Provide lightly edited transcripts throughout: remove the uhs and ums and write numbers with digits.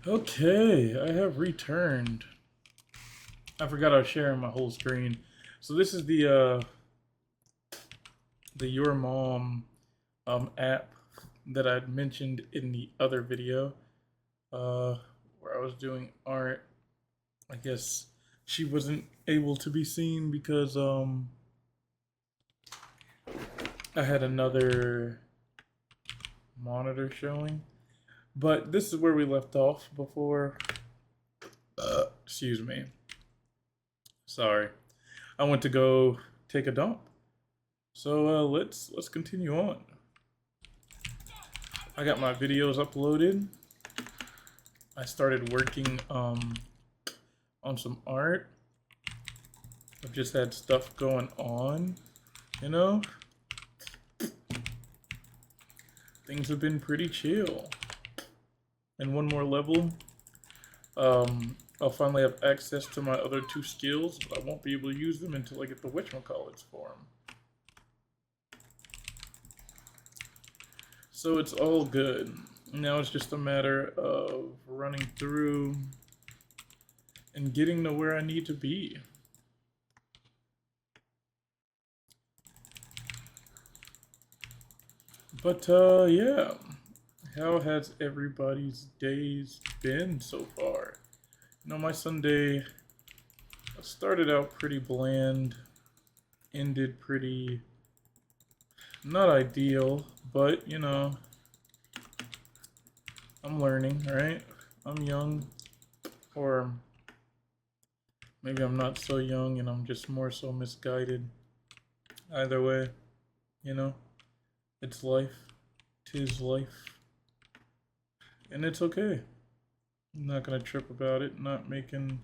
Okay, I have returned. I forgot I was sharing my whole screen. So this is the Your Mom app that I'd mentioned in the other video, uh, where I was doing art. I guess she wasn't able to be seen because I had another monitor showing. But this is where we left off before. Excuse me. Sorry. I went to go take a dump. So let's continue on. I got my videos uploaded. I started working on some art. I've just had stuff going on, you know. Things have been pretty chill. And one more level, I'll finally have access to my other two skills, but I won't be able to use them until I get the whatchamacallits for them. So it's all good. Now it's just a matter of running through and getting to where I need to be. But yeah, how has everybody's days been so far? You know, my Sunday started out pretty bland, ended pretty not ideal, but you know, I'm learning, right? I'm young, or maybe I'm not so young and I'm just more so misguided. Either way, you know, it's life, 'tis life, and it's okay. I'm not gonna trip about it, not making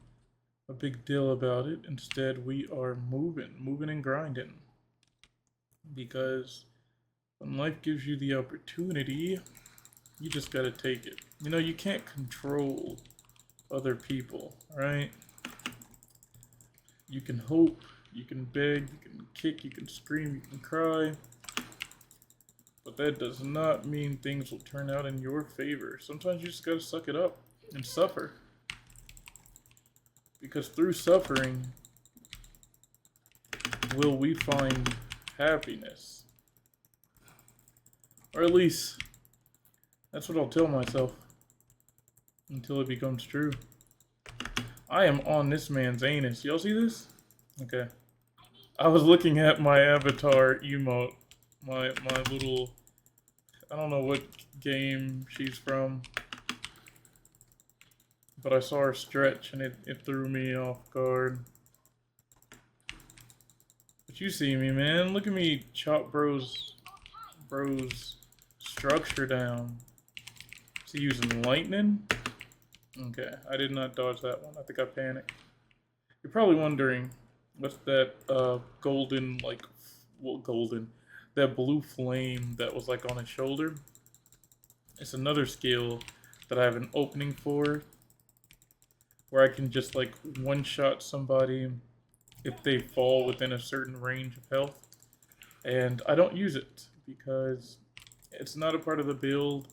a big deal about it. Instead, we are moving and grinding. Because when life gives you the opportunity, you just gotta take it. You know, you can't control other people, right? You can hope, you can beg, you can kick, you can scream, you can cry. But that does not mean things will turn out in your favor. Sometimes you just gotta suck it up and suffer. Because through suffering, will we find happiness? Or at least, that's what I'll tell myself. Until it becomes true. I am on this man's anus. Y'all see this? Okay. I was looking at my avatar emote. My little... I don't know what game she's from. But I saw her stretch and it threw me off guard. But you see me, man. Look at me chop bro's structure down. Is he using lightning? Okay, I did not dodge that one. I think I panicked. You're probably wondering, what's that golden, like, well, golden, that blue flame that was like on his shoulder? It's another skill that I have an opening for, where I can just like one-shot somebody if they fall within a certain range of health. And I don't use it because it's not a part of the build.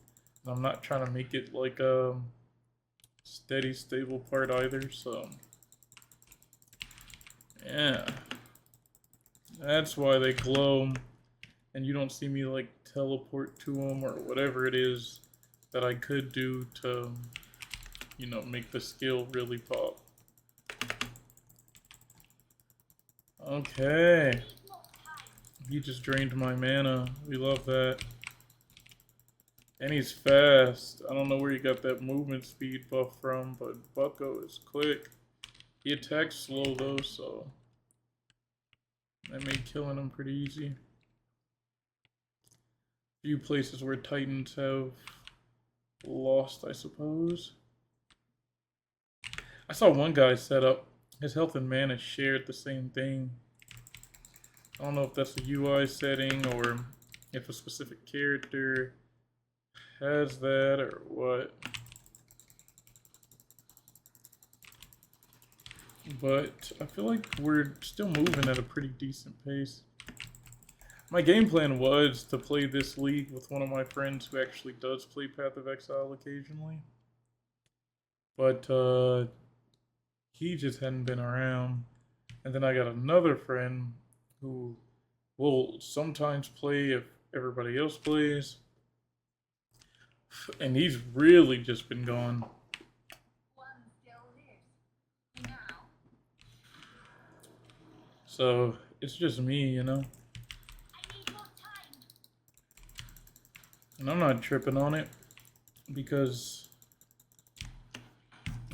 And I'm not trying to make it like a steady, stable part either, so yeah. That's why they glow and you don't see me like teleport to them or whatever it is that I could do to, you know, make the skill really pop. Okay. He just drained my mana. We love that. And he's fast. I don't know where he got that movement speed buff from, but Bucko is quick. He attacks slow though, so that made killing him pretty easy. Few places where Titans have lost, I suppose. I saw one guy set up his health and mana shared the same thing. I don't know if that's a UI setting or if a specific character has that or what. But I feel like we're still moving at a pretty decent pace. My game plan was to play this league with one of my friends who actually does play Path of Exile occasionally. but he just hadn't been around. And then I got another friend who will sometimes play if everybody else plays, and he's really just been gone. So it's just me, you know? And I'm not tripping on it because,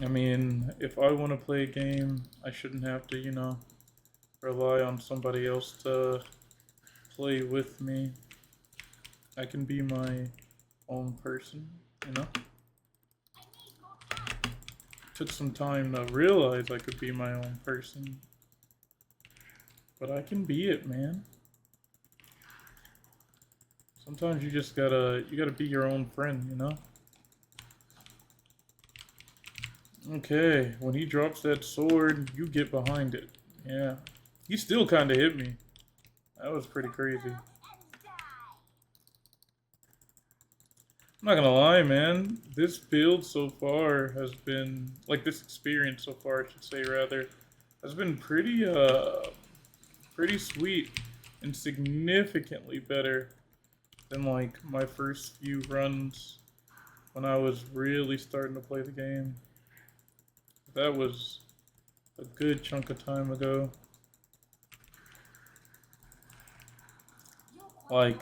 I mean, if I want to play a game, I shouldn't have to, you know, rely on somebody else to play with me. I can be my own person, you know? Took some time to realize I could be my own person. But I can be it, man. Sometimes you just gotta be your own friend, you know? Okay, when he drops that sword, you get behind it. Yeah. He still kinda hit me. That was pretty crazy. I'm not gonna lie, man. This build so far has been, like, this experience so far, I should say, rather, has been pretty sweet and significantly better than, like, my first few runs when I was really starting to play the game. That was a good chunk of time ago. Like,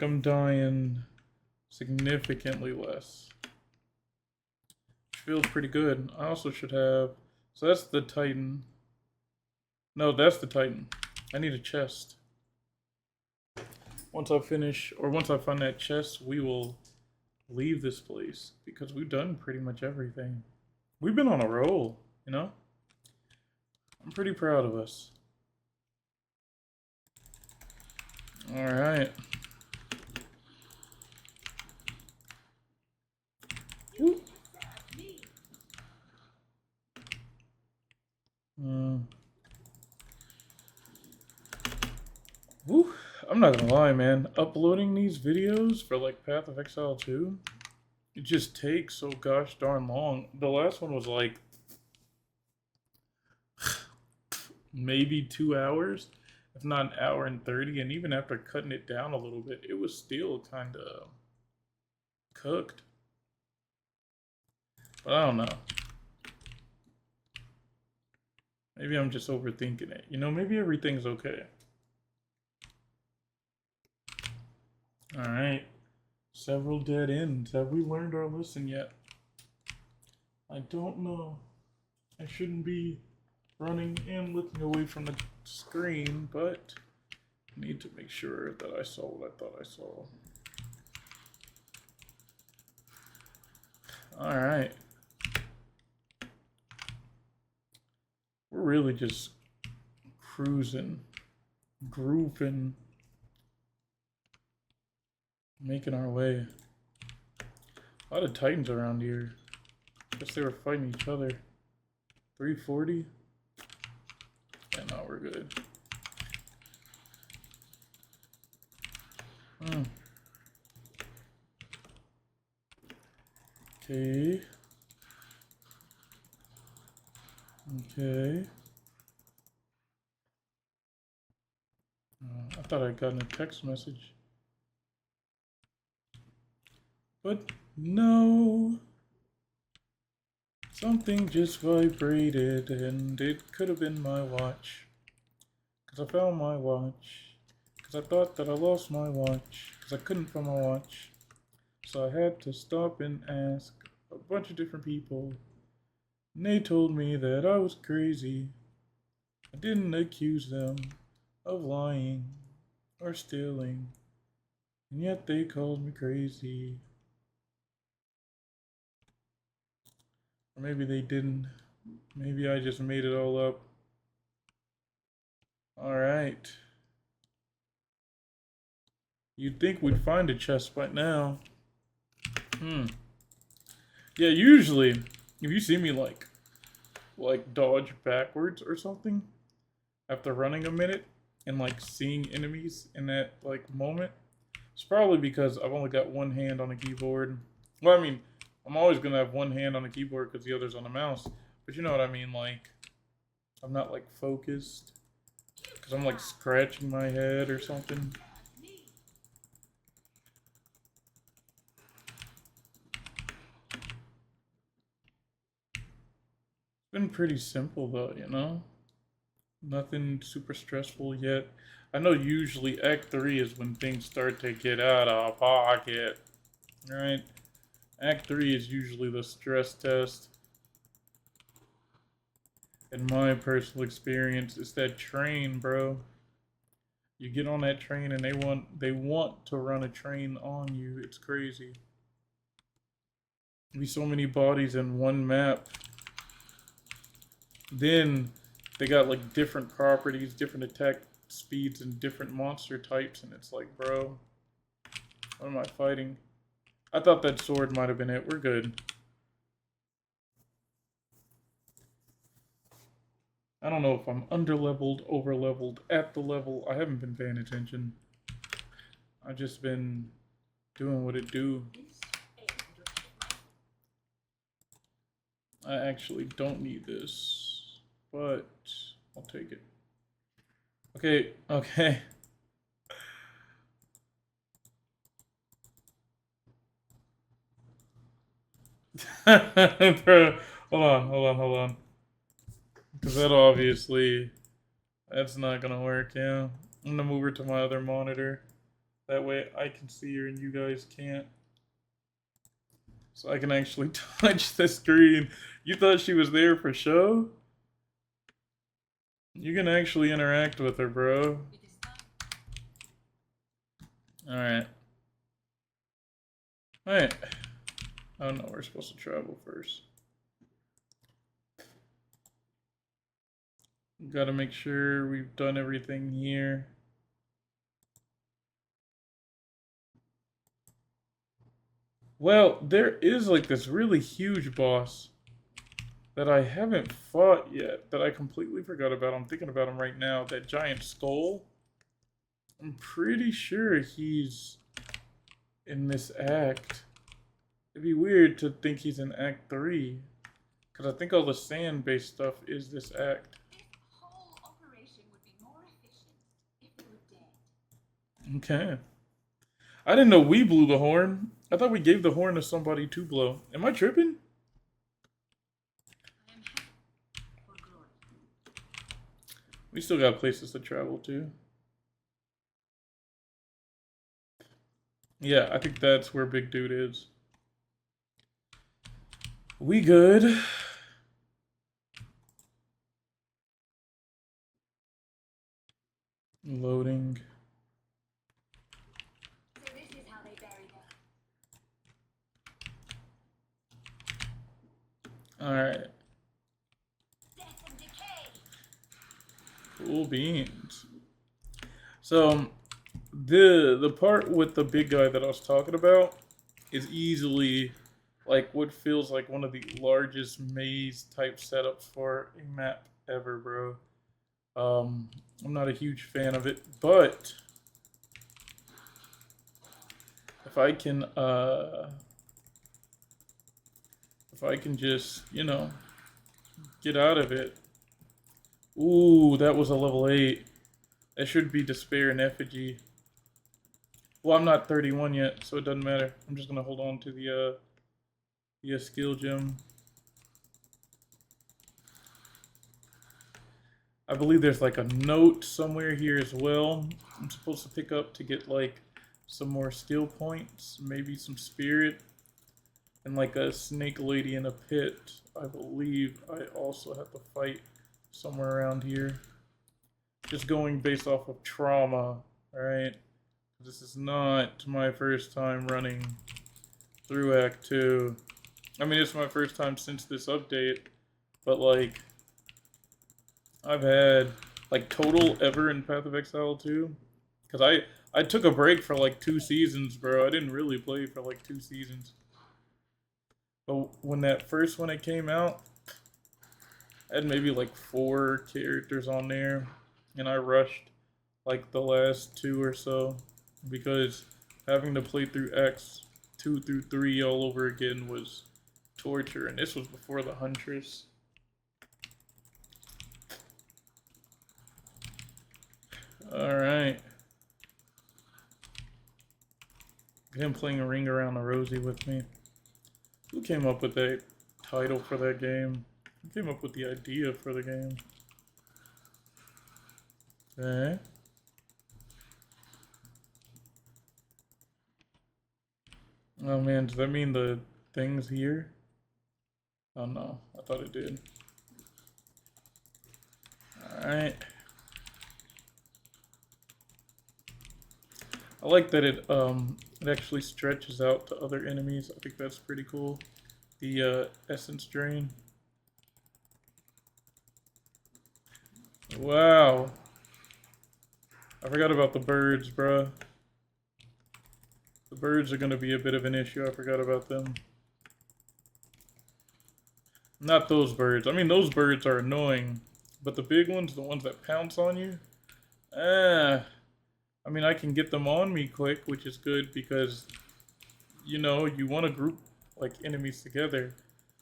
I'm dying significantly less. Which feels pretty good. I also should have... So that's the Titan. No, that's the Titan. I need a chest. Once I finish, or once I find that chest, we will leave this place. Because we've done pretty much everything. We've been on a roll, you know? I'm pretty proud of us. Alright. Woo. I'm not gonna lie, man. Uploading these videos for like Path of Exile 2, it just takes so gosh darn long. The last one was like maybe 2 hours, if not an hour and 30, and even after cutting it down a little bit, it was still kind of cooked. But I don't know. Maybe I'm just overthinking it. You know, maybe everything's okay. Alright. Several dead ends. Have we learned our lesson yet? I don't know. I shouldn't be running and looking away from the screen, but I need to make sure that I saw what I thought I saw. Alright. We're really just cruising, grooving, making our way. A lot of Titans around here. Guess they were fighting each other. 340? Yeah, no, we're good. Okay. Okay. I thought I'd gotten a text message. But no. Something just vibrated and it could have been my watch. Because I found my watch. Because I thought that I lost my watch. Because I couldn't find my watch. So I had to stop and ask a bunch of different people. And they told me that I was crazy. I didn't accuse them of lying or stealing. And yet they called me crazy. Or maybe they didn't. Maybe I just made it all up. Alright. You'd think we'd find a chest by now. Yeah, usually, if you see me like dodge backwards or something, after running a minute, and like seeing enemies in that like moment. It's probably because I've only got one hand on the keyboard. Well, I mean, I'm always gonna have one hand on the keyboard because the other's on the mouse. But you know what I mean, like I'm not like focused because I'm like scratching my head or something. It's been pretty simple though, you know? Nothing super stressful yet. I know usually Act 3 is when things start to get out of pocket. Right? Act 3 is usually the stress test. In my personal experience, it's that train, bro. You get on that train and they want to run a train on you. It's crazy. Be so many bodies in one map. Then they got like different properties, different attack speeds, and different monster types, and it's like, bro, what am I fighting? I thought that sword might have been it. We're good. I don't know if I'm underleveled, overleveled, at the level. I haven't been paying attention. I've just been doing what it do. I actually don't need this, but I'll take it. Okay, okay. Bro, hold on. Because that obviously, that's not gonna work, yeah. I'm gonna move her to my other monitor. That way I can see her and you guys can't. So I can actually touch the screen. You thought she was there for show? You can actually interact with her, bro. Alright. Alright. Oh no, we're supposed to travel first. Gotta make sure we've done everything here. Well, there is like this really huge boss that I haven't fought yet, that I completely forgot about. I'm thinking about him right now. That giant skull. I'm pretty sure he's in this act. It'd be weird to think he's in Act 3. Because I think all the sand-based stuff is this act. This whole operation would be more efficient if they were dead. Okay. I didn't know we blew the horn. I thought we gave the horn to somebody to blow. Am I tripping? I am happy for glory. We still got places to travel to. Yeah, I think that's where Big Dude is. We good. Loading. So this is how they bury them. Alright. Death and decay. Cool beans. So the part with the big guy that I was talking about is easily like what feels like one of the largest maze type setups for a map ever, bro. I'm not a huge fan of it, but if I can just, you know, get out of it. Ooh, that was a level 8. That should be Despair and Effigy. Well, I'm not 31 yet, so it doesn't matter. I'm just gonna hold on to the skill gem. I believe there's like a note somewhere here as well. I'm supposed to pick up to get like some more skill points, maybe some spirit, and like a snake lady in a pit. I believe I also have to fight somewhere around here. Just going based off of trauma, alright? This is not my first time running through Act 2. I mean, it's my first time since this update, but like, I've had, like, total ever in Path of Exile 2. Because I took a break for like 2 seasons, bro. I didn't really play for like 2 seasons. But when that first one it came out, I had maybe like 4 characters on there, and I rushed like the last two or so, because having to play through X 2 through 3 all over again was torture, and this was before the Huntress. Alright. Him playing a Ring Around the Rosie with me. Who came up with that title for that game? Who came up with the idea for the game? Okay. Oh man, does that mean the thing's here? Oh no, I thought it did. Alright. I like that it actually stretches out to other enemies. I think that's pretty cool. The essence drain. Wow. I forgot about the birds, bruh. The birds are gonna be a bit of an issue. I forgot about them. Not those birds. I mean, those birds are annoying. But the big ones, the ones that pounce on you, I mean, I can get them on me quick, which is good because, you know, you want to group, like, enemies together.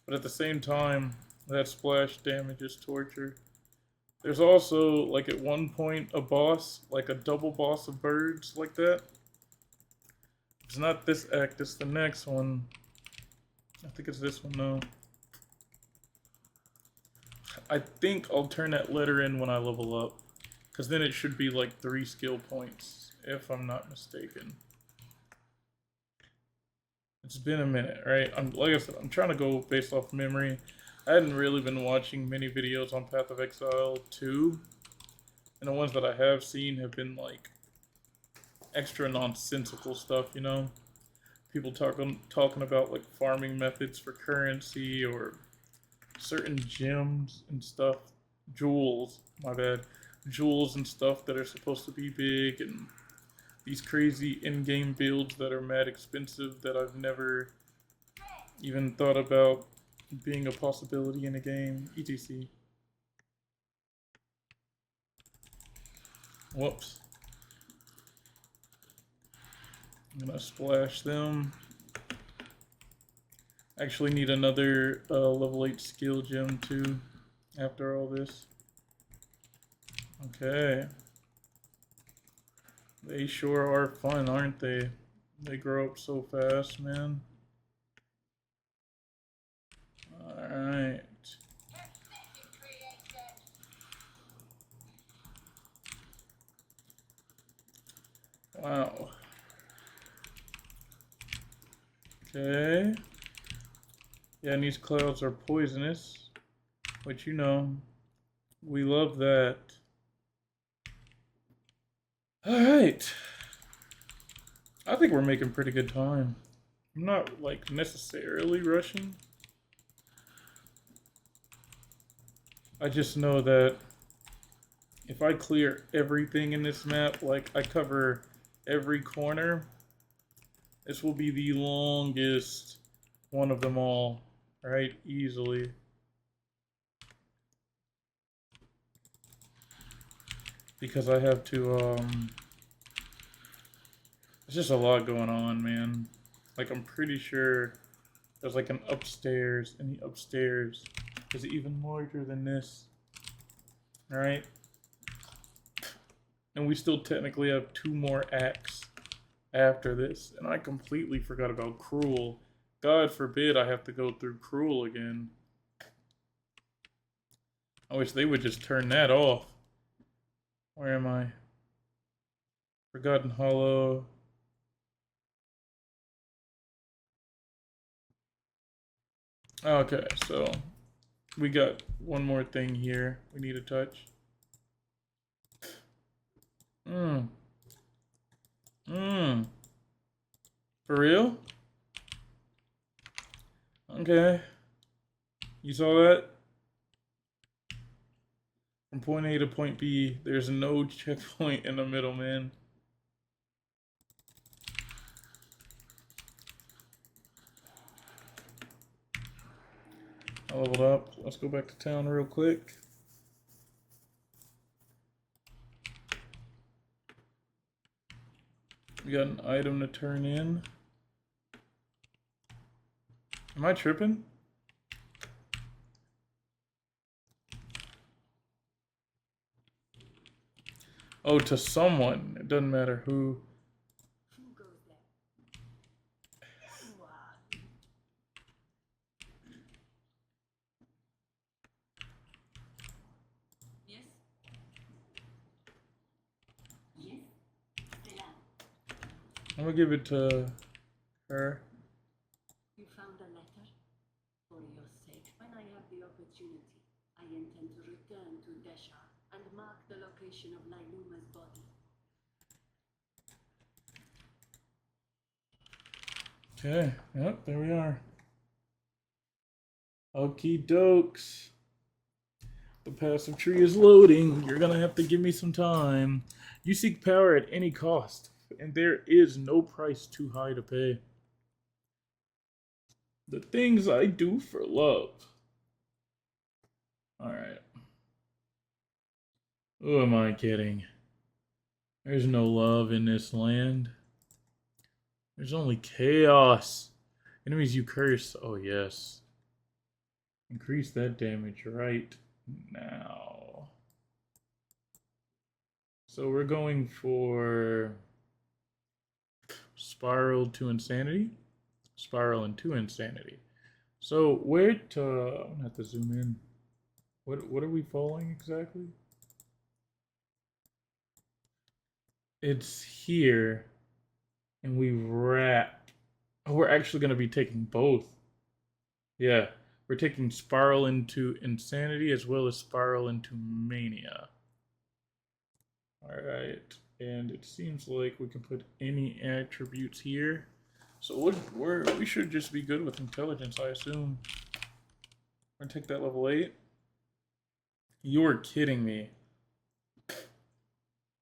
But at the same time, that splash damage is torture. There's also, like, at one point, a boss, like a double boss of birds, like that. It's not this act, it's the next one. I think it's this one, though. I think I'll turn that letter in when I level up. Because then it should be like 3 skill points, if I'm not mistaken. It's been a minute, right? Like I said, I'm trying to go based off memory. I hadn't really been watching many videos on Path of Exile 2. And the ones that I have seen have been like extra nonsensical stuff, you know? People talking about like farming methods for currency or certain gems and stuff. Jewels, my bad. Jewels and stuff that are supposed to be big, and these crazy in-game builds that are mad expensive that I've never even thought about being a possibility in a game, etc. Whoops. I'm gonna splash them. Actually need another level 8 skill gem too, after all this. Okay. They sure are fun, aren't they? They grow up so fast, man. Alright. Wow. Okay. Yeah, and these clouds are poisonous, which you know, we love that. Alright. I think we're making pretty good time. I'm not, like, necessarily rushing. I just know that if I clear everything in this map, like, I cover every corner, this will be the longest one of them all, right? Easily. Because I have to, there's just a lot going on, man. Like, I'm pretty sure there's like an upstairs, and the upstairs is even larger than this. Alright? And we still technically have 2 more acts after this. And I completely forgot about Cruel. God forbid I have to go through Cruel again. I wish they would just turn that off. Where am I? Forgotten Hollow. Okay, so we got one more thing here we need to touch. For real? Okay. You saw that? From point A to point B, there's no checkpoint in the middle, man. I leveled up. Let's go back to town real quick. We got an item to turn in. Am I tripping? Oh, to someone. It doesn't matter who. Who goes there? Wow. Yes? Yes? Stella, I'm gonna give it to her. you found a letter? For your sake, when I have the opportunity, I intend to return to Desha and mark the location of Lailuma's body. Okay, yep, there we are. Okie dokes. The passive tree is loading. You're gonna have to give me some time. You seek power at any cost, and there is no price too high to pay. The things I do for love. Alright. Who am I kidding? There's no love in this land. There's only chaos. Enemies you curse. Oh, yes. Increase that damage right now. So we're going for Spiral to Insanity. Spiral into Insanity. So where to... I'm going to have to zoom in. What are we following exactly? It's here. And we wrap. Oh, we're actually going to be taking both. Yeah. We're taking Spiral into Insanity as well as Spiral into Mania. Alright. And it seems like we can put any attributes here. So we should just be good with intelligence, I assume. We're going to take that level 8. You're kidding me.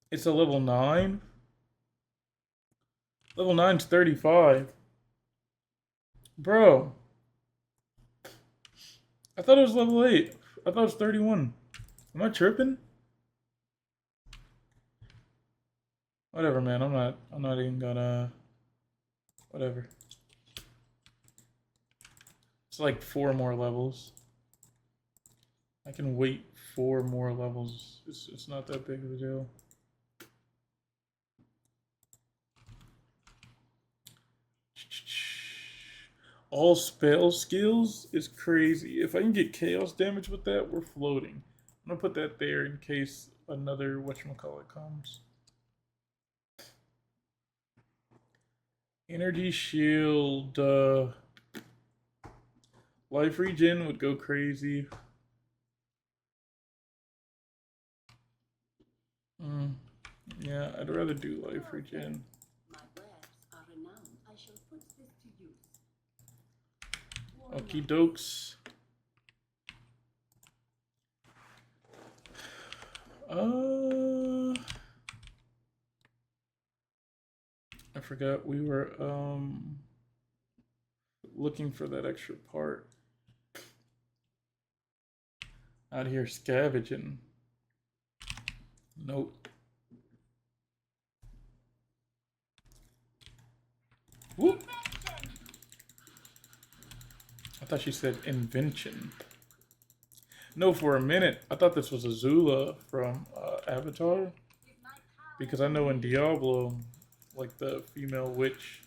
It's a level 9? Level 9's 35. Bro. I thought it was level 8. I thought it was 31. Am I tripping? Whatever, man. I'm not even gonna... Whatever. It's like 4 more levels. I can wait 4 more levels. It's not that big of a deal. All spell skills is crazy. If I can get chaos damage with that, we're floating. I'm gonna put that there in case another whatchamacallit comes. Energy shield, life regen would go crazy. Yeah, I'd rather do life regen. My wares are renowned. I shall put this to use. Okie dokes. I forgot we were looking for that extra part. Out here scavenging. Nope. Whoop. I thought she said invention. No, for a minute, I thought this was Azula from Avatar. Because I know in Diablo, like the female witch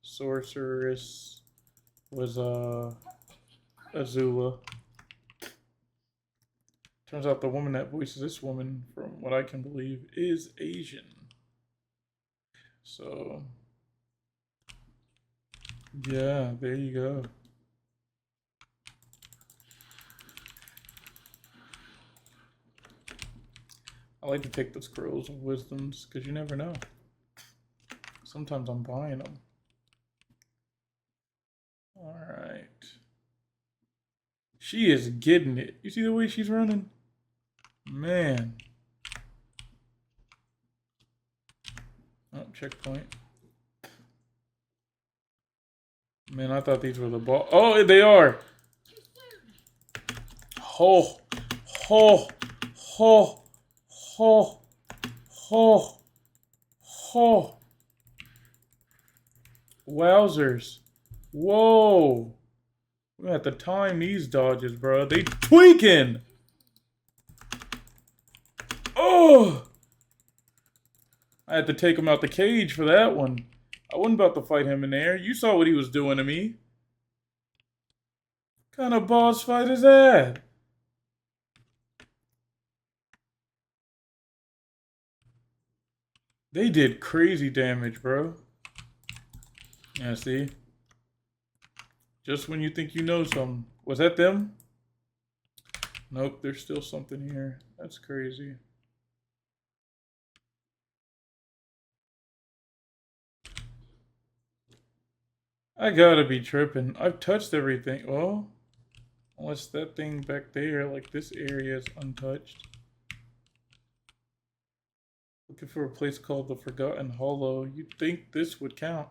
sorceress was Azula. Turns out the woman that voices this woman, from what I can believe, is Asian. So, yeah, there you go. I like to take the scrolls of wisdoms because you never know. Sometimes I'm buying them. Alright. She is getting it. You see the way she's running? Man. Oh, checkpoint. Man, I thought these were the ball. Oh, they are. Ho, ho, ho, ho, ho, ho. Wowzers. Whoa. We have to time these dodges, bro. They tweaking. Oh! I had to take him out the cage for that one. I wasn't about to fight him in there. You saw what he was doing to me. What kind of boss fight is that? They did crazy damage, bro. Yeah, see? Just when you think you know something. Was that them? Nope, there's still something here. That's crazy. I gotta be tripping. I've touched everything. Well, unless that thing back there, like this area is untouched. Looking for a place called the Forgotten Hollow. You'd think this would count.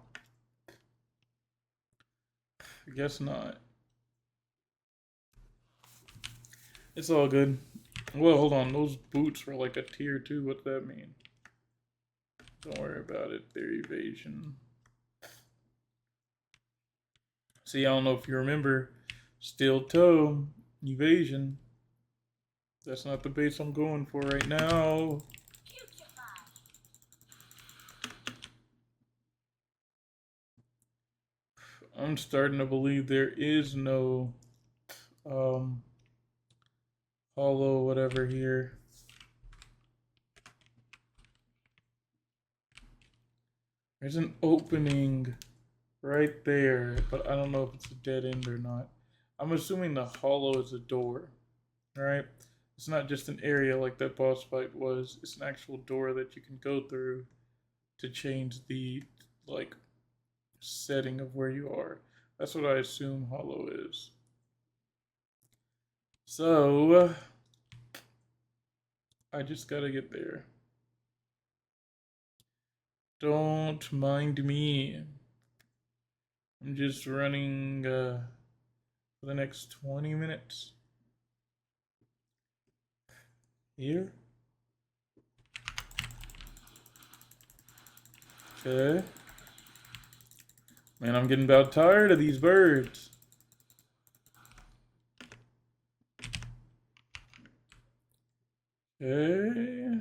I guess not. It's all good. Well, hold on. Those boots were like a tier 2. What's that mean? Don't worry about it. They're evasion. See, I don't know if you remember. Steel toe. Evasion. That's not the base I'm going for right now. I'm starting to believe there is no hollow whatever here. There's an opening right there, but I don't know if it's a dead end or not. I'm assuming the hollow is a door, right? It's not just an area like that boss fight was. It's an actual door that you can go through to change the like setting of where you are. That's what I assume hollow is. So I just gotta get there. Don't mind me. I'm just running for the next 20 minutes. Here. Okay. Man, I'm getting about tired of these birds. Okay.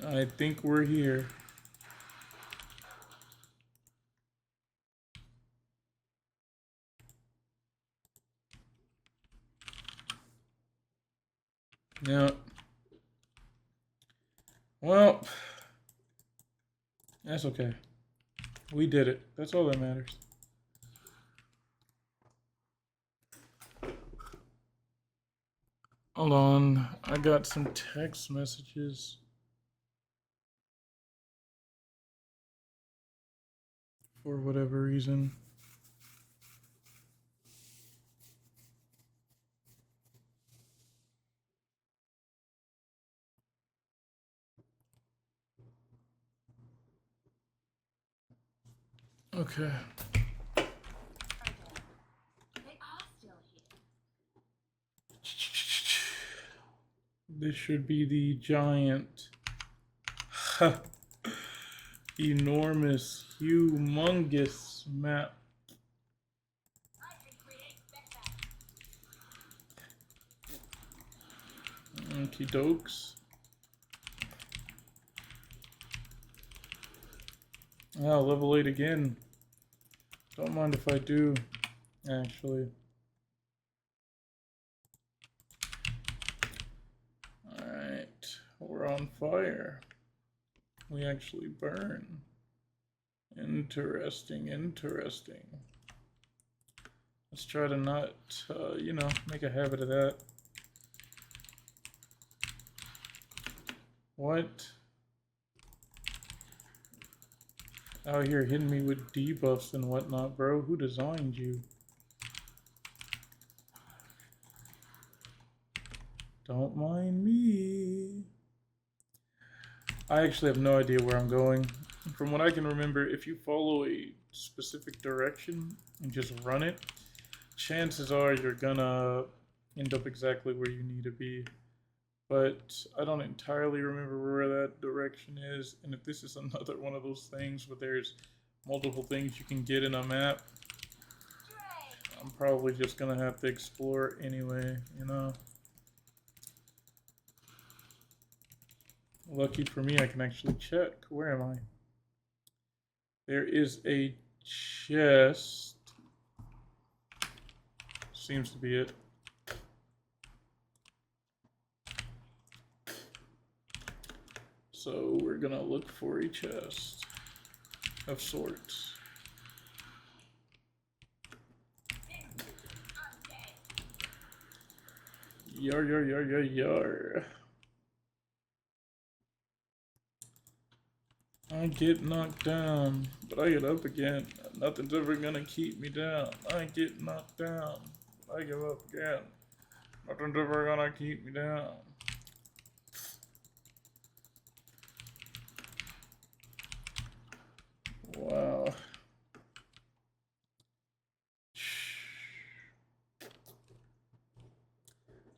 I think we're here. Yeah. Well, that's okay. We did it. That's all that matters. Hold on. I got some text messages. For whatever reason. Okay. This should be the giant, enormous, humongous map. Okie dokes. Ah, level 8 again. Don't mind if I do, actually. Alright, we're on fire. We actually burn. Interesting, interesting. Let's try to not, you know, make a habit of that. What? Out here hitting me with debuffs and whatnot, bro. Who designed you? Don't mind me. I actually have no idea where I'm going. From what I can remember, if you follow a specific direction and just run it, chances are you're gonna end up exactly where you need to be. but I don't entirely remember where that direction is. And if this is another one of those things where there's multiple things you can get in a map, I'm probably just gonna have to explore anyway, you know. Lucky for me, I can actually check. Where am I? There is a chest. Seems to be it. So we're gonna look for a chest of sorts. Yar, yar, yar, yar, yar. I get knocked down, but I get up again. Nothing's ever gonna keep me down. I get knocked down, but I give up again. Nothing's ever gonna keep me down. Wow.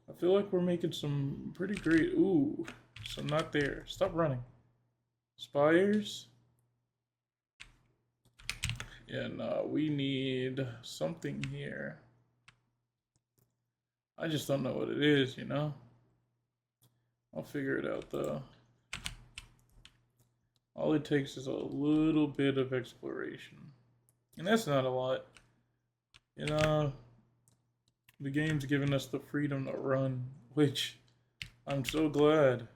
I feel like we're making some pretty great. Ooh, so not there. Stop running. Spires? Yeah, no, we need something here. I just don't know what it is, you know? I'll figure it out though. All it takes is a little bit of exploration. And that's not a lot. You know, the game's given us the freedom to run, which I'm so glad.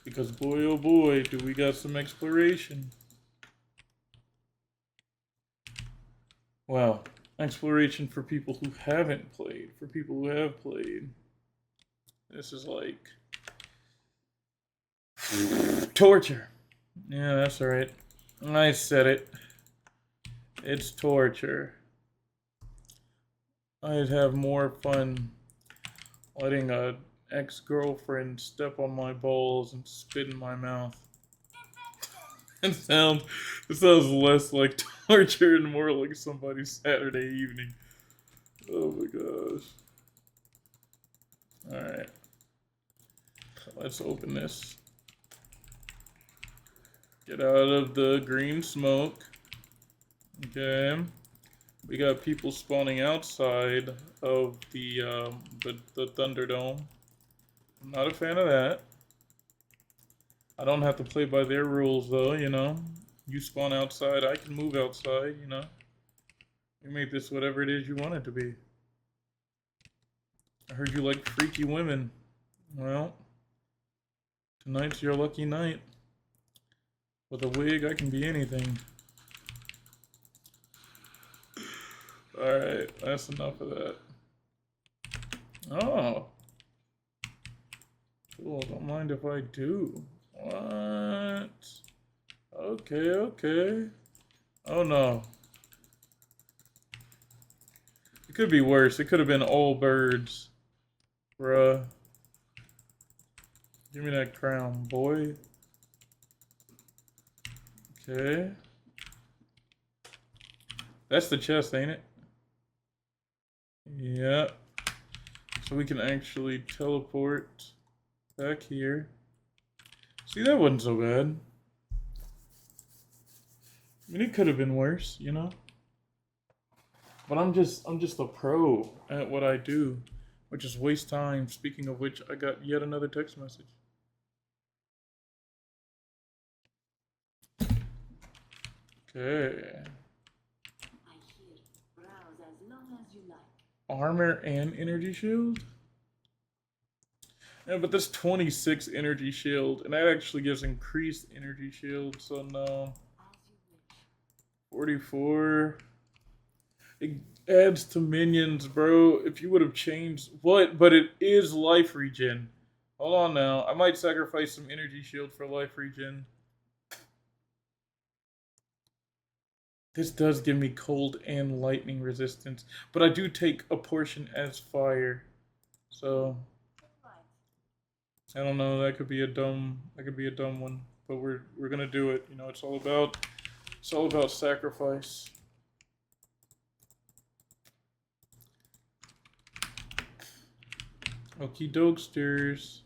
Because boy oh boy, do we got some exploration. Well, exploration for people who haven't played. For people who have played, this is like torture. Yeah, that's right. I said it. It's torture. I'd have more fun letting a ex-girlfriend step on my balls and spit in my mouth. It sounds less like torture and more like somebody's Saturday evening. Oh my gosh. Alright. Let's open this. Get out of the green smoke. Okay. We got people spawning outside of the Thunderdome. I'm not a fan of that. I don't have to play by their rules though, you know. You spawn outside, I can move outside, you know. You make this whatever it is you want it to be. I heard you like freaky women. Well, tonight's your lucky night. With a wig, I can be anything. Alright, that's enough of that. Oh. Cool, don't mind if I do. What? Okay, okay. Oh no. It could be worse. It could have been all birds. Bruh. Give me that crown, boy. Okay. That's the chest, ain't it? Yeah. So we can actually teleport back here. See, that wasn't so bad. I mean, it could have been worse, you know? But I'm just a pro at what I do, which is waste time. Speaking of which, I got yet another text message. Okay. I hear. Browse as long as you like. Armor and energy shield? Yeah, but this 26 energy shield, and that actually gives increased energy shield, so no. As you wish. 44. It adds to minions, bro. If you would have changed... What? But it is life regen. Hold on now. I might sacrifice some energy shield for life regen. This does give me cold and lightning resistance, but I do take a portion as fire. So I don't know, that could be a dumb one, but we're going to do it. You know, it's all about sacrifice. Okie dokesters.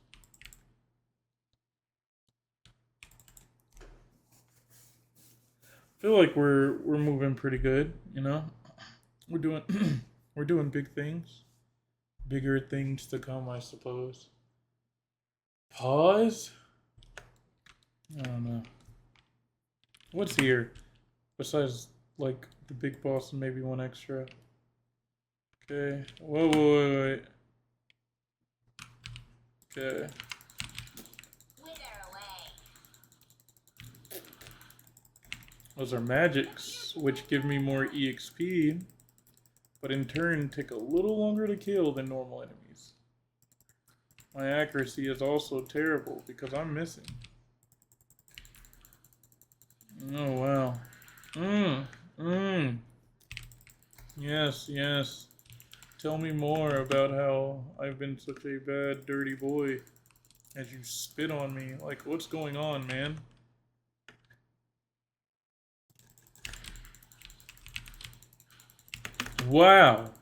Feel like we're moving pretty good, you know? We're doing we're doing big things. Bigger things to come, I suppose. Pause? I don't know. What's here? Besides like the big boss and maybe one extra. Okay. Whoa, wait. Okay. Those are magics, which give me more EXP, but in turn take a little longer to kill than normal enemies. My accuracy is also terrible because I'm missing. Oh wow. Yes, yes. Tell me more about how I've been such a bad, dirty boy as you spit on me. Like, what's going on, man? Wow.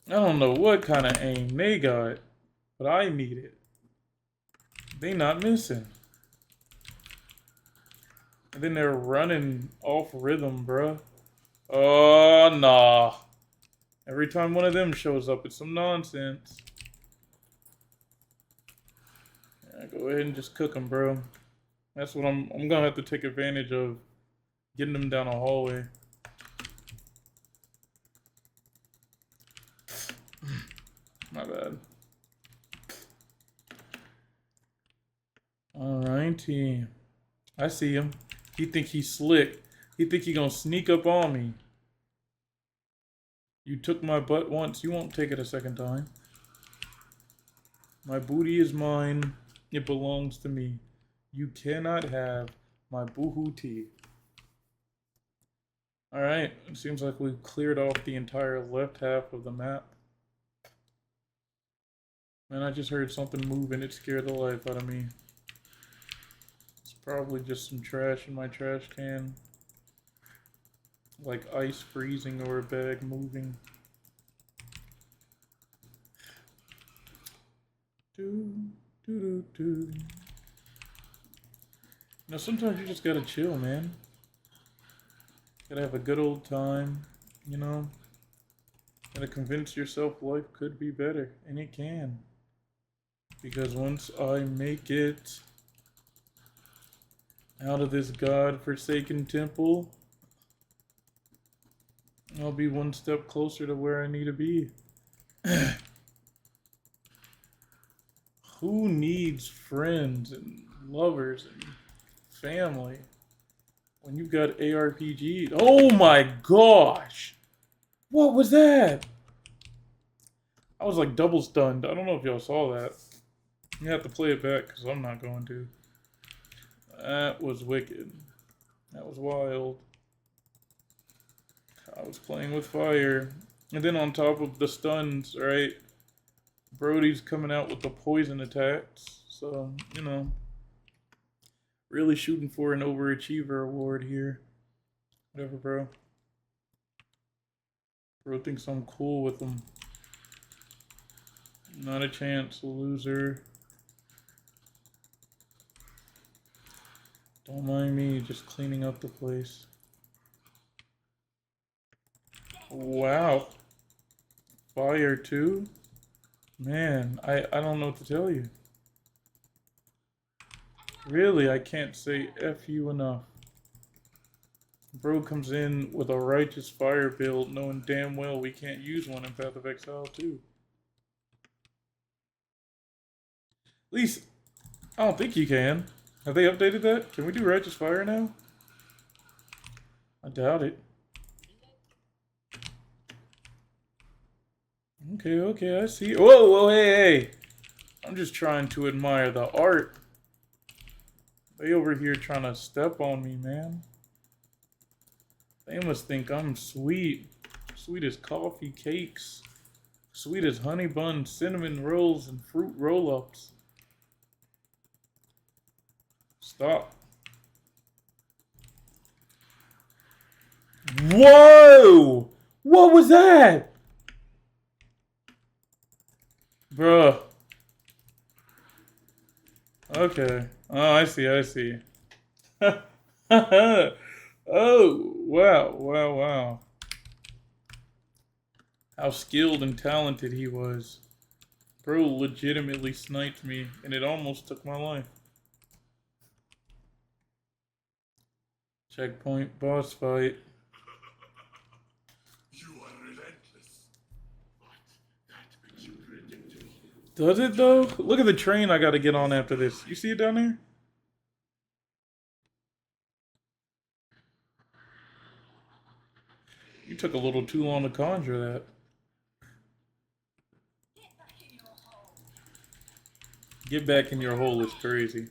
I don't know what kind of aim they got, but I need it. They not missing. And then they're running off rhythm, bruh. Oh, nah. Every time one of them shows up, it's some nonsense. Yeah, go ahead and just cook them, bro. That's what I'm gonna have to take advantage of. Getting them down a hallway. My bad. Alrighty. I see him. He think he's slick. He think he gonna sneak up on me. You took my butt once, you won't take it a second time. My booty is mine. It belongs to me. You cannot have my boohoo tea. Alright, it seems like we've cleared off the entire left half of the map. Man, I just heard something move and it scared the life out of me. It's probably just some trash in my trash can. Like ice freezing or a bag moving. Now sometimes you just gotta chill, man. Gotta have a good old time, you know? Gotta convince yourself life could be better, and it can. Because once I make it out of this god-forsaken temple, I'll be one step closer to where I need to be. Who needs friends and lovers and family when you've got ARPGs? Oh my gosh! What was that? I was like double stunned. I don't know if y'all saw that. You have to play it back because I'm not going to. That was wicked. That was wild. I was playing with fire. And then on top of the stuns, right? Brody's coming out with the poison attacks. So, you know. Really shooting for an overachiever award here. Whatever, bro. Bro thinks I'm cool with him. Not a chance, loser. Don't mind me, just cleaning up the place. Wow. Fire too? Man, I don't know what to tell you. Really, I can't say F you enough. Bro comes in with a righteous fire build, knowing damn well we can't use one in Path of Exile 2. At least, I don't think you can. Have they updated that? Can we do righteous fire now? I doubt it. Okay, I see. Whoa, hey. I'm just trying to admire the art. They over here trying to step on me, man. They must think I'm sweet. Sweet as coffee cakes. Sweet as honey buns, cinnamon rolls, and fruit roll-ups. Stop. Whoa! What was that? Bruh. Okay. Oh, I see, I see. Oh, wow, wow, wow. How skilled and talented he was. Bro legitimately sniped me, and it almost took my life. Checkpoint boss fight. You are relentless, but that makes you predictable. Does it though? Look at the train I gotta get on after this. You see it down there? You took a little too long to conjure that. Get back in your hole is crazy.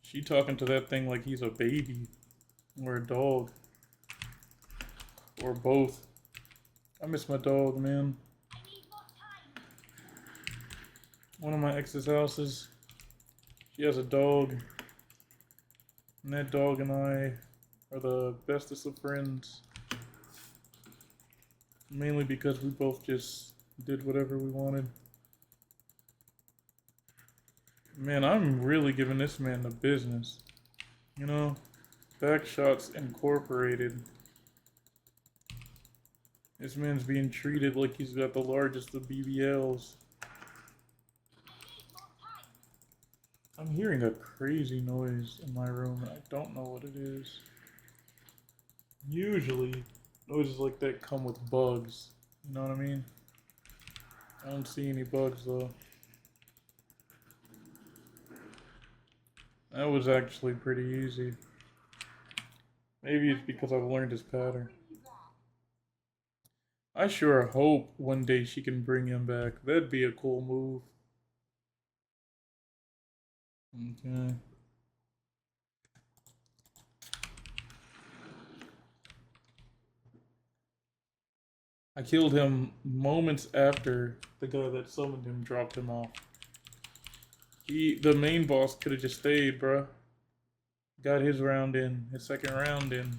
She talking to that thing like he's a baby. Or a dog. Or both. I miss my dog, man. One of my ex's houses, she has a dog. And that dog and I are the bestest of friends. Mainly because we both just did whatever we wanted. Man, I'm really giving this man the business. You know? Backshots Incorporated. This man's being treated like he's got the largest of BBLs. I'm hearing a crazy noise in my room and I don't know what it is. Usually, noises like that come with bugs. You know what I mean? I don't see any bugs though. That was actually pretty easy. Maybe it's because I've learned his pattern. I sure hope one day she can bring him back. That'd be a cool move. Okay. I killed him moments after the guy that summoned him dropped him off. The main boss could have just stayed, bruh. Got his round in, his second round in.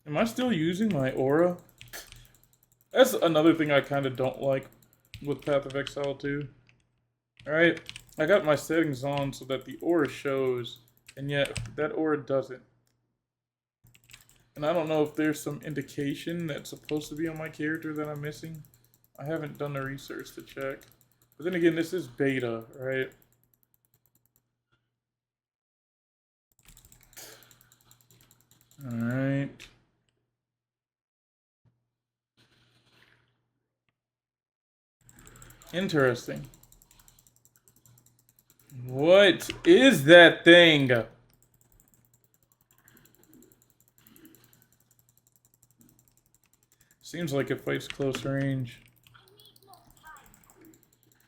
Am I still using my aura? That's another thing I kind of don't like with Path of Exile 2. Alright, I got my settings on so that the aura shows, and yet that aura doesn't. And I don't know if there's some indication that's supposed to be on my character that I'm missing. I haven't done the research to check. But then again, this is beta, right? Alright. Interesting. What is that thing? Seems like it fights close range.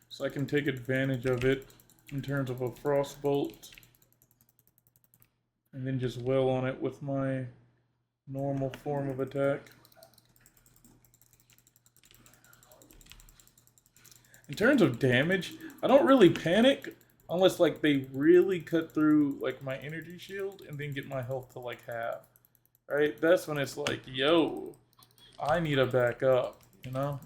So I can take advantage of it in terms of a frostbolt. And then just wail on it with my normal form of attack. In terms of damage, I don't really panic unless like they really cut through like my energy shield and then get my health to like half. Right? That's when it's like, yo, I need to back up, you know?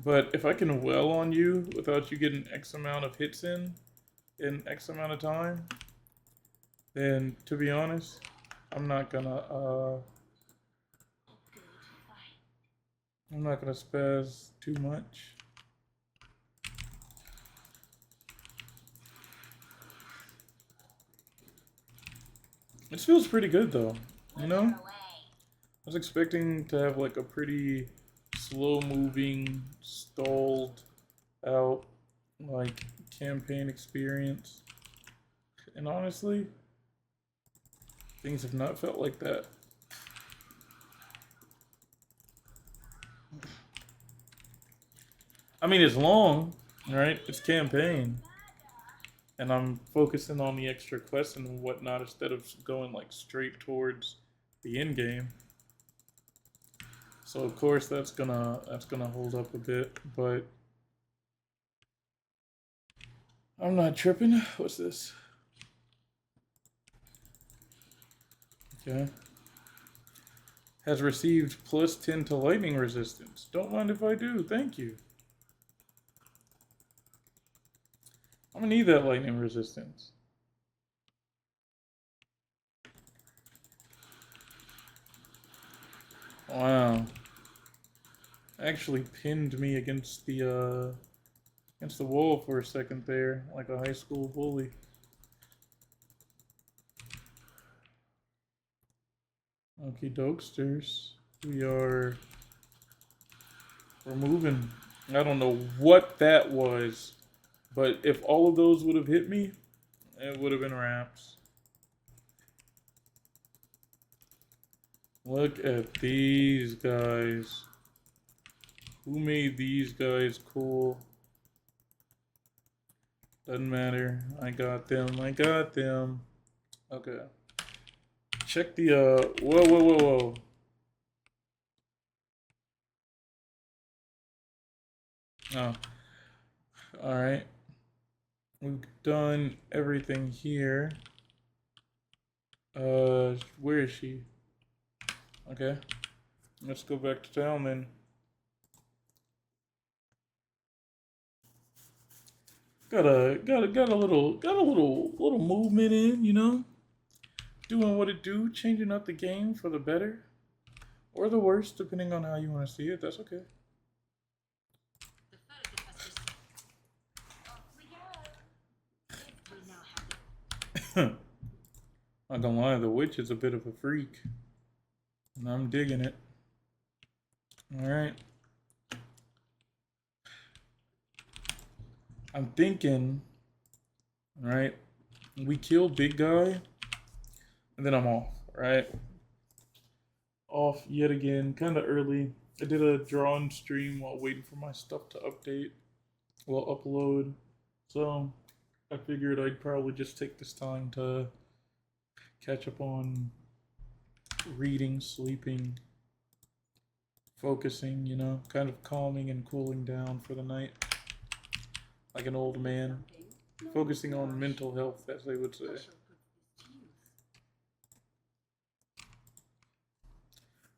But if I can wail on you without you getting X amount of hits in X amount of time, then to be honest, I'm not gonna spaz too much. This feels pretty good though, you know? I was expecting to have like a pretty slow moving, stalled out like campaign experience. And honestly, things have not felt like that. I mean, it's long, right? It's campaign. And I'm focusing on the extra quests and whatnot instead of going like straight towards the end game. So of course that's gonna hold up a bit, but I'm not tripping. What's this? Okay. has received +10 to lightning resistance. Don't mind if I do. Thank you. I'm gonna need that lightning resistance. Wow. Actually pinned me against the wall for a second there, like a high school bully. Okie dokesters. We're moving. I don't know what that was, but if all of those would have hit me, it would have been wraps. Look at these guys. Who made these guys cool? Doesn't matter. I got them. I got them. Okay. Check the, whoa, whoa, whoa, whoa. Oh. Alright. We've done everything here. Where is she? Okay. Let's go back to town then. Got a little movement in, you know? Doing what it do, changing up the game for the better. Or the worse, depending on how you want to see it. That's okay. Not gonna lie, the witch is a bit of a freak. And I'm digging it. Alright. I'm thinking, right? We kill big guy, and then I'm off, right? Off yet again, kind of early. I did a drawn stream while waiting for my stuff to update, well, upload. So I figured I'd probably just take this time to catch up on reading, sleeping, focusing, you know, kind of calming and cooling down for the night. Like an old man, focusing on mental health, as they would say.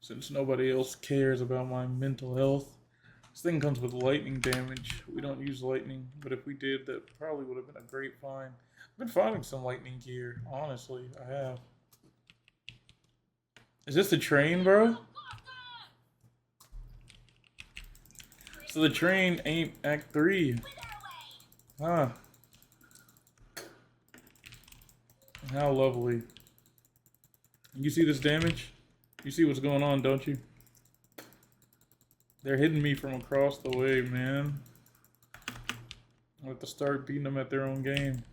Since nobody else cares about my mental health, this thing comes with lightning damage. We don't use lightning, but if we did, that probably would have been a great find. I've been finding some lightning gear, honestly, I have. Is this the train, bro? So the train ain't Act 3. Huh. How lovely. You see this damage? You see what's going on, don't you? They're hitting me from across the way, man. I have to start beating them at their own game.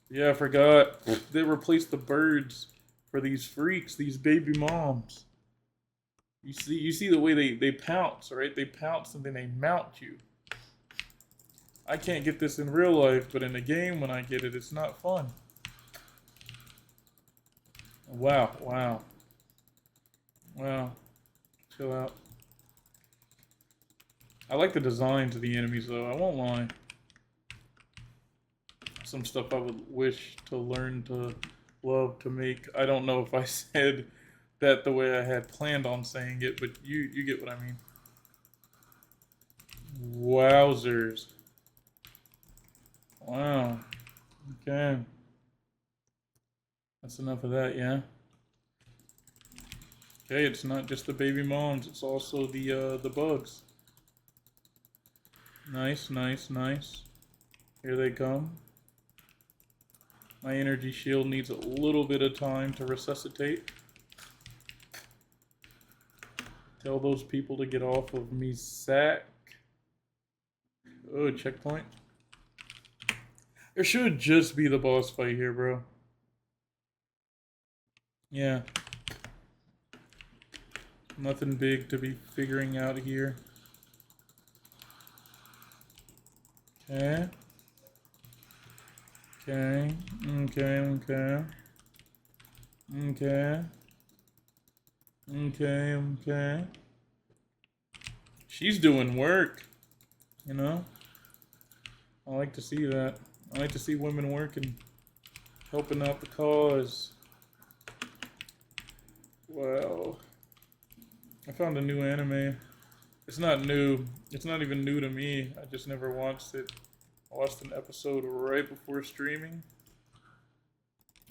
Yeah, I forgot. They replaced the birds for these freaks, these baby moms. You see the way they pounce, right? They pounce and then they mount you. I can't get this in real life, but in the game, when I get it, it's not fun. Wow, wow. Wow. Chill out. I like the designs of the enemies, though. I won't lie. Some stuff I would wish to learn to love to make. I don't know if I said that the way I had planned on saying it, but you get what I mean. Wowzers. Wow. Okay. That's enough of that, yeah? Okay, it's not just the baby moms, it's also the bugs. Nice, nice, nice. Here they come. My energy shield needs a little bit of time to resuscitate. Tell those people to get off of me, sack. Oh, checkpoint. There should just be the boss fight here, bro. Yeah. Nothing big to be figuring out here. Okay. Okay. Okay, okay. Okay. Okay, okay. She's doing work, you know? I like to see that. I like to see women working, helping out the cause. Wow. found a new anime. It's not new. It's not even new to me. I just never watched it. I watched an episode right before streaming.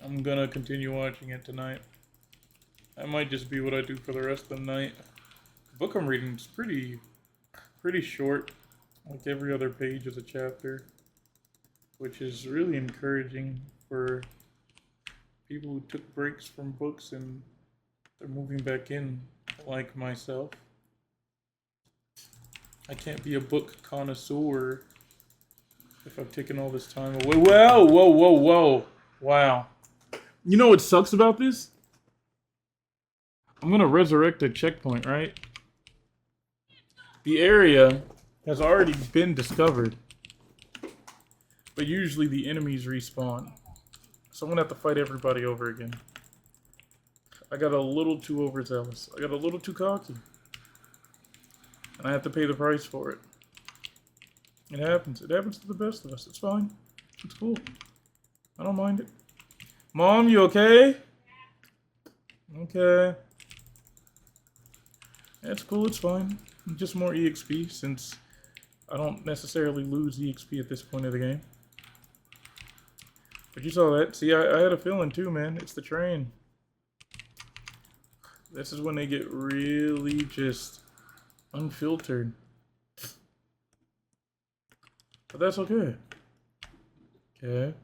I'm gonna continue watching it tonight. That might just be what I do for the rest of the night. The book I'm reading is pretty short. Like every other page is a chapter, which is really encouraging for people who took breaks from books and they're moving back in, like myself. I can't be a book connoisseur if I've taken all this time away. Whoa, whoa, whoa, whoa. Wow. You know what sucks about this? I'm gonna resurrect a checkpoint, right? The area has already been discovered. But usually the enemies respawn. So I'm gonna have to fight everybody over again. I got a little too overzealous. I got a little too cocky. And I have to pay the price for it. It happens. It happens to the best of us. It's fine. It's cool. I don't mind it. Mom, you okay? Okay. It's cool. It's fine. Just more EXP since I don't necessarily lose EXP at this point of the game. But you saw that. See, I had a feeling too, man. It's the train. This is when they get really just unfiltered. But that's okay. Okay.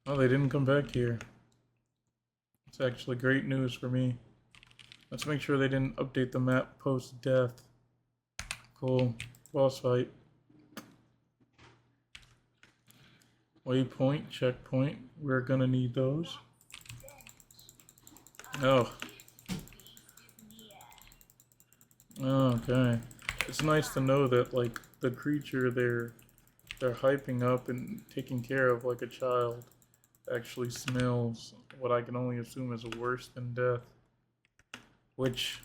Oh, they didn't come back here. It's actually great news for me. Let's make sure they didn't update the map post-death. Cool. Boss fight. Waypoint, checkpoint. We're gonna need those. Oh. Okay. It's nice to know that, like, the creature they're hyping up and taking care of like a child actually smells what I can only assume is worse than death. Which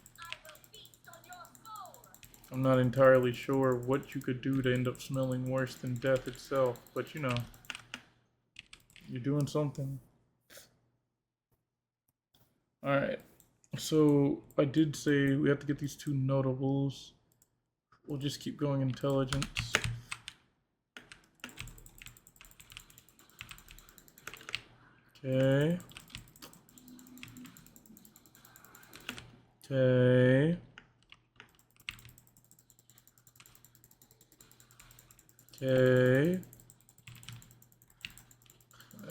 I'm not entirely sure what you could do to end up smelling worse than death itself, but you know, you're doing something. Alright, so I did say we have to get these two notables. We'll just keep going intelligence. Okay. Okay. Okay.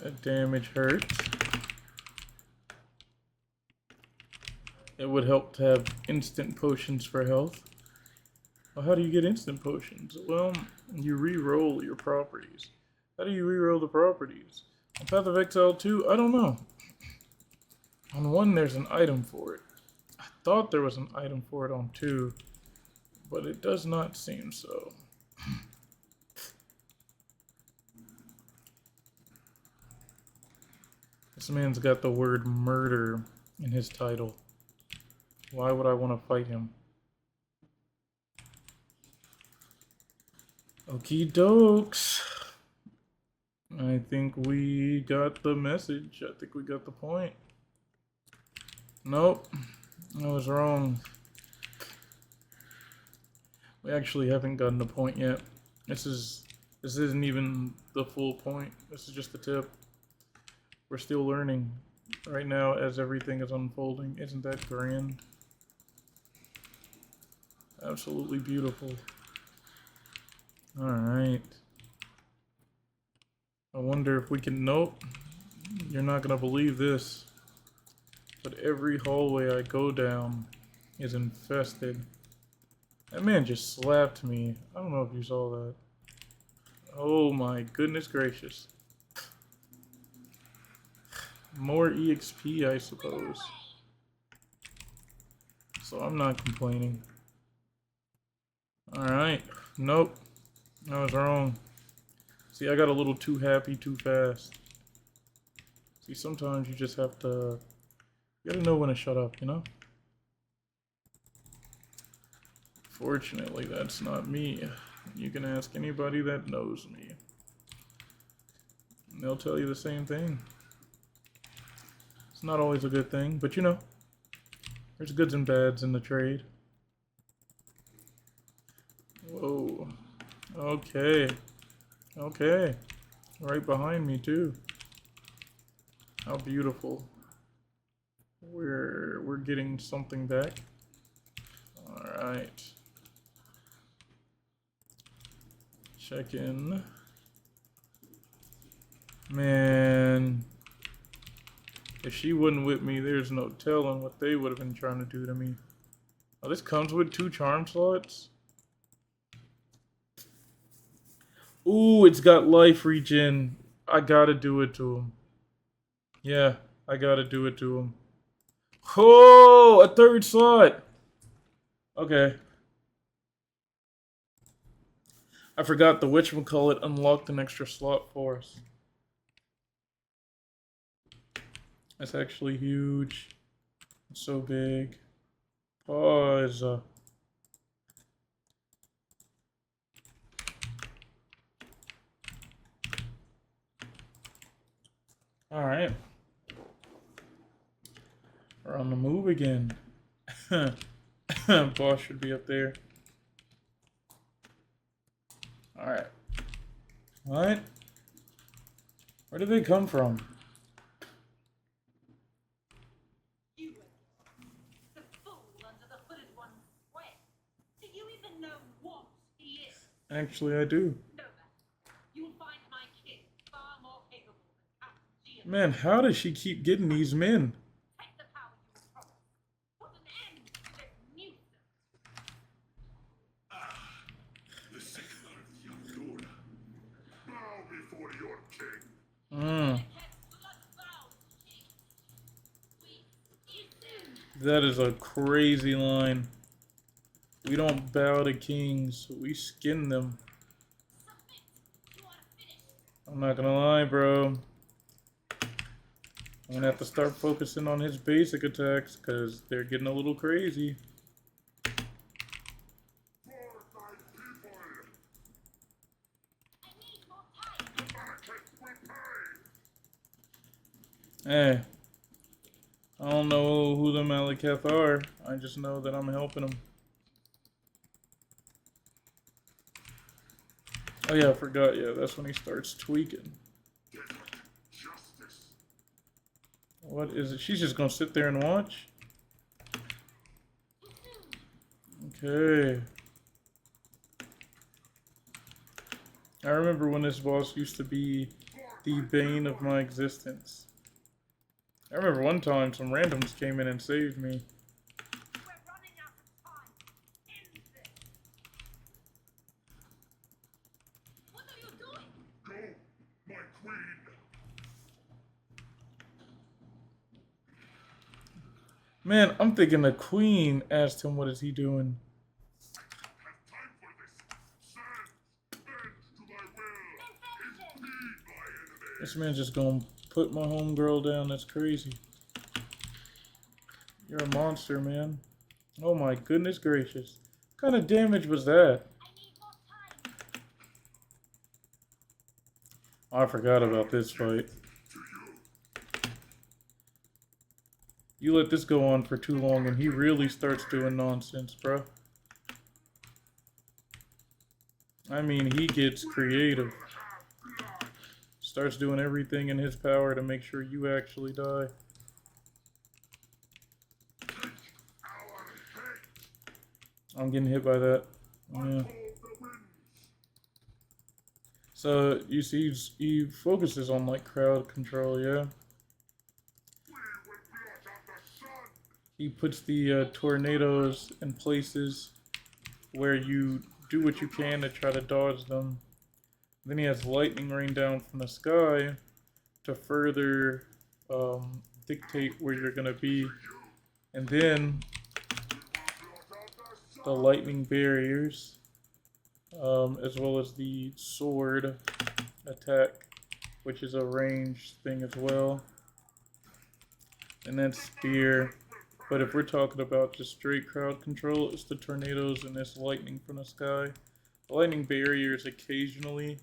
That damage hurts. It would help to have instant potions for health. Well, how do you get instant potions? Well, you re-roll your properties. How do you re-roll the properties? On Path of Exile 2, I don't know. On 1, there's an item for it. I thought there was an item for it on 2, but it does not seem so. This man's got the word murder in his title. Why would I want to fight him? Okie dokes. I think we got the message. I think we got the point. Nope. I was wrong. We actually haven't gotten the point yet. This isn't even the full point. This is just the tip. We're still learning right now as everything is unfolding. Isn't that grand? Absolutely beautiful. Alright. I wonder if we can... Nope. You're not gonna believe this. But every hallway I go down is infested. That man just slapped me. I don't know if you saw that. Oh my goodness gracious. More EXP, I suppose. So I'm not complaining. Alright. Nope. I was wrong. See, I got a little too happy too fast. See, sometimes you just have to... You gotta know when to shut up, you know? Fortunately, that's not me. You can ask anybody that knows me. And they'll tell you the same thing. It's not always a good thing, but you know. There's goods and bads in the trade. Whoa. Okay. Okay. Right behind me too. How beautiful. We're getting something back. Alright. Check in. Man. If she wouldn't whip me, there's no telling what they would have been trying to do to me. Oh, this comes with 2 charm slots? Ooh, it's got life regen. I gotta do it to him. Yeah, I gotta do it to him. Oh, a 3rd slot. Okay. I forgot the witchmacallit unlocked an extra slot for us. That's actually huge. It's so big. Pause. Alright. We're on the move again. Boss should be up there. Alright. What? Where did they come from? You the fool under the hooded one's sweat. Do you even know what he is? Actually, I do. No, you will find my kid far more capable than Captain G. Man, how does she keep getting these men? Take the power you were promised. Put an end to this nuisance. The secular Theodora. Bow before your king. That is a crazy line. We don't bow to kings, we skin them. I'm not gonna lie, bro. I'm gonna have to start focusing on his basic attacks, because they're getting a little crazy. Hey. I don't know who the Malekith are. I just know that I'm helping them. Oh yeah, I forgot. Yeah, that's when he starts tweaking. What is it? She's just gonna sit there and watch? Okay. I remember when this boss used to be the bane of my existence. I remember one time some randoms came in and saved me. We're running out of time. End this. What are you doing? Go, my queen. Man, I'm thinking the queen asked him what is he doing. Have time for this. Stand. Bend to thy will. Impede my enemy. This man's just gonna put my homegirl down. That's crazy. You're a monster, man. Oh my goodness gracious. What kind of damage was that? I need more time. I forgot about this fight. You let this go on for too long and he really starts doing nonsense, bro. I mean, he gets creative. Starts doing everything in his power to make sure you actually die. I'm getting hit by that. Yeah. So, you see, he focuses on, like, crowd control, yeah? He puts the tornadoes in places where you do what you can to try to dodge them. Then he has lightning rain down from the sky to further dictate where you're going to be. And then the lightning barriers, as well as the sword attack, which is a ranged thing as well. And then spear. But if we're talking about just straight crowd control, it's the tornadoes and this lightning from the sky. The lightning barriers occasionally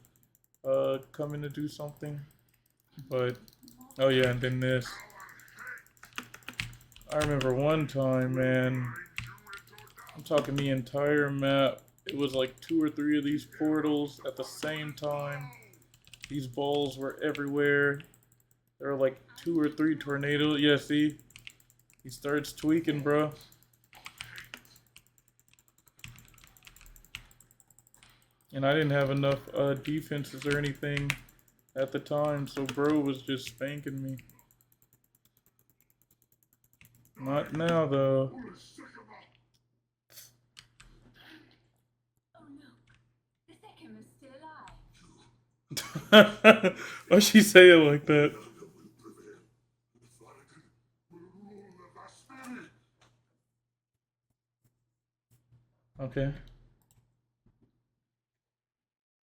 come in to do something. But, oh yeah, and then this. I remember one time, man. I'm talking the entire map. It was like 2 or 3 of these portals at the same time. These balls were everywhere. There were like 2 or 3 tornadoes. Yeah, see? He starts tweaking, bro. And I didn't have enough defenses or anything at the time, so bro was just spanking me. Not now, though. Oh no, the second is still alive. Why'd she say it like that? Okay.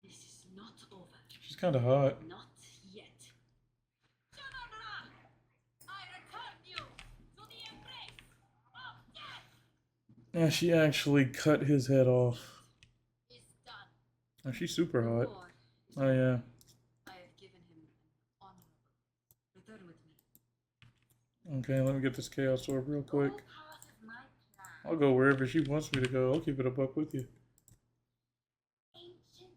This is not over. She's kind of hot. Not yet. I return you to the embrace of death. Yeah, she actually cut his head off. It's done. Oh, she's super hot. War is Oh, yeah. I have given him an honorable. Return with me. Okay, let me get this Chaos Orb real quick. All part of my plan. I'll go wherever she wants me to go. I'll keep it a buck with you. Ancient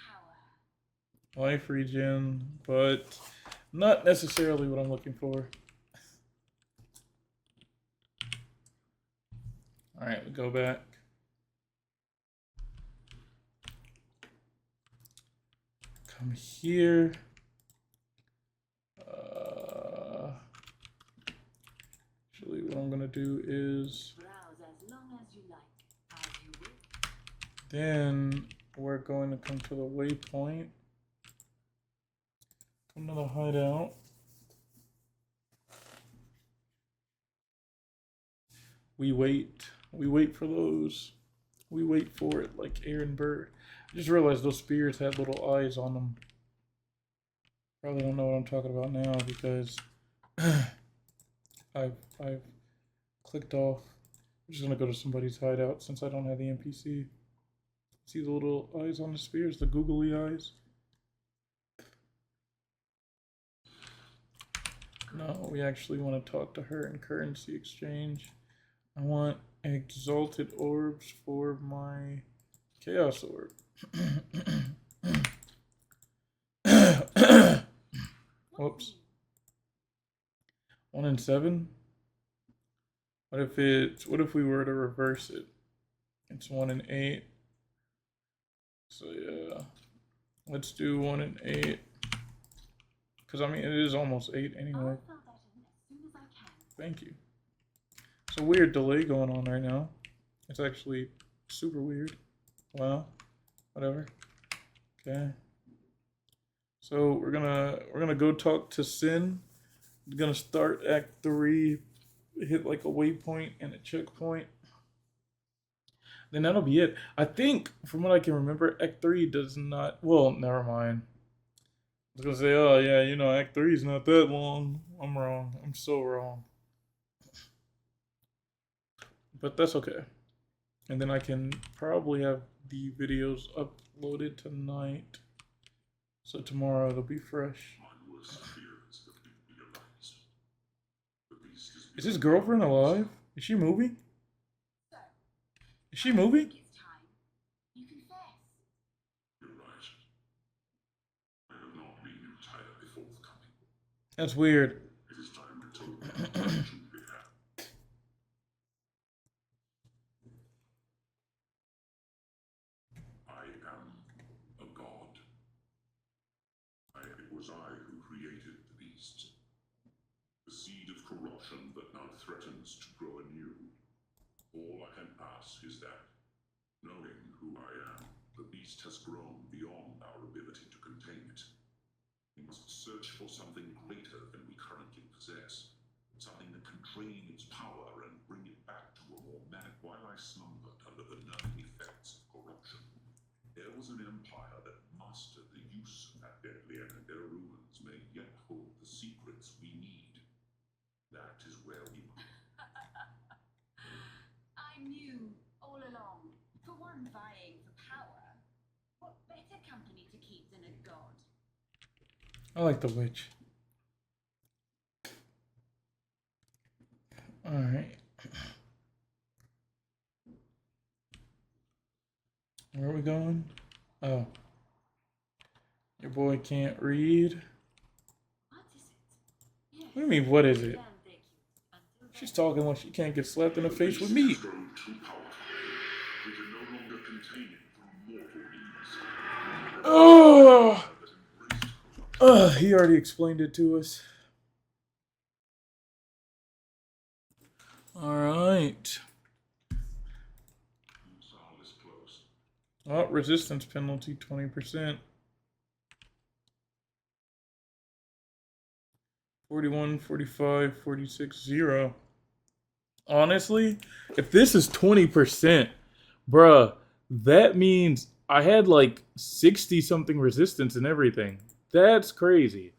power. Life regen, but not necessarily what I'm looking for. Alright, we go back. Come here. Actually, what I'm gonna do is Browse as long as you like. As you will. then we're going to come to the waypoint. Come to the hideout. We wait for those. We wait for it like Aaron Burr. I just realized those spears had little eyes on them. Probably don't know what I'm talking about now because I've clicked off. I'm just gonna go to somebody's hideout since I don't have the NPC. See the little eyes on the spears, the googly eyes? No, we actually want to talk to her in currency exchange. I want exalted orbs for my chaos orb. Whoops. 1 in 7? What if we were to reverse it? It's 1 in 8. So yeah. Let's do 1 in 8. Because I mean it is almost 8 anyway. I'll fill that in as soon as I can. Thank you. It's a weird delay going on right now. It's actually super weird. Wow. Whatever. Okay. So we're gonna go talk to Sin. We're gonna start Act 3, hit like a waypoint and a checkpoint. Then that'll be it. I think from what I can remember, Act 3 does not, well, never mind. I was gonna say, oh yeah, you know, Act 3 is not that long. I'm wrong. I'm so wrong. But that's okay. And then I can probably have the videos uploaded tonight. So tomorrow it'll be fresh. Is his girlfriend alive? Is she moving? Is she moving? It's time. You confess. You're right. I have not been entirely forthcoming. That's weird. It is time to tell you what I truly have. I am a god. It was I who created the beast. The seed of corruption that now threatens to grow anew. All I can ask is that, knowing who I am, the beast has grown beyond our ability to contain it. We must search for something greater than we currently possess. Something that can drain its power and bring it back to a more manic. While I slumbered under the numbing effects of corruption, there was an empire that mastered the use of that deadly energy. Their ruins may yet hold the secrets we need. That is where we I knew all along. For one vying for power, what better company to keep than a god? I like the witch. Alright. Where are we going? Oh. Your boy can't read. What is it? Yes. What do you mean, what is it? Can take you. Until She's then, talking like she can't get slapped in the The face with beast meat. has grown too powerful. We can no longer contain it from mortal means. Oh! That embraced corruption. He already explained it to us. Alright. Zal is close. Oh, resistance penalty 20%. 41, 45, 46, 0. Honestly, if this is 20%, bruh, that means I had like 60 something resistance and everything. That's crazy.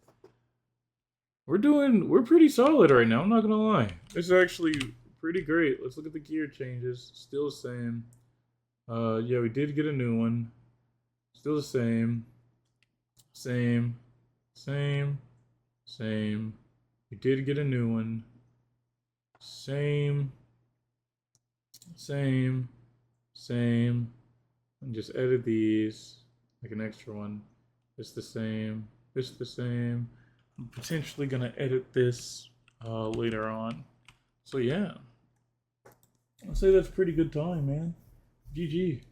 We're pretty solid right now, I'm not gonna lie. This is actually pretty great. Let's look at the gear changes. Still the same. Yeah, we did get a new one. Still the same. Same. Same. Same. We did get a new one. Same. Same. Same. And just edit these. Like an extra one. It's the same. It's the same. I'm potentially gonna edit this later on. So yeah. I'd say that's a pretty good time, man. GG.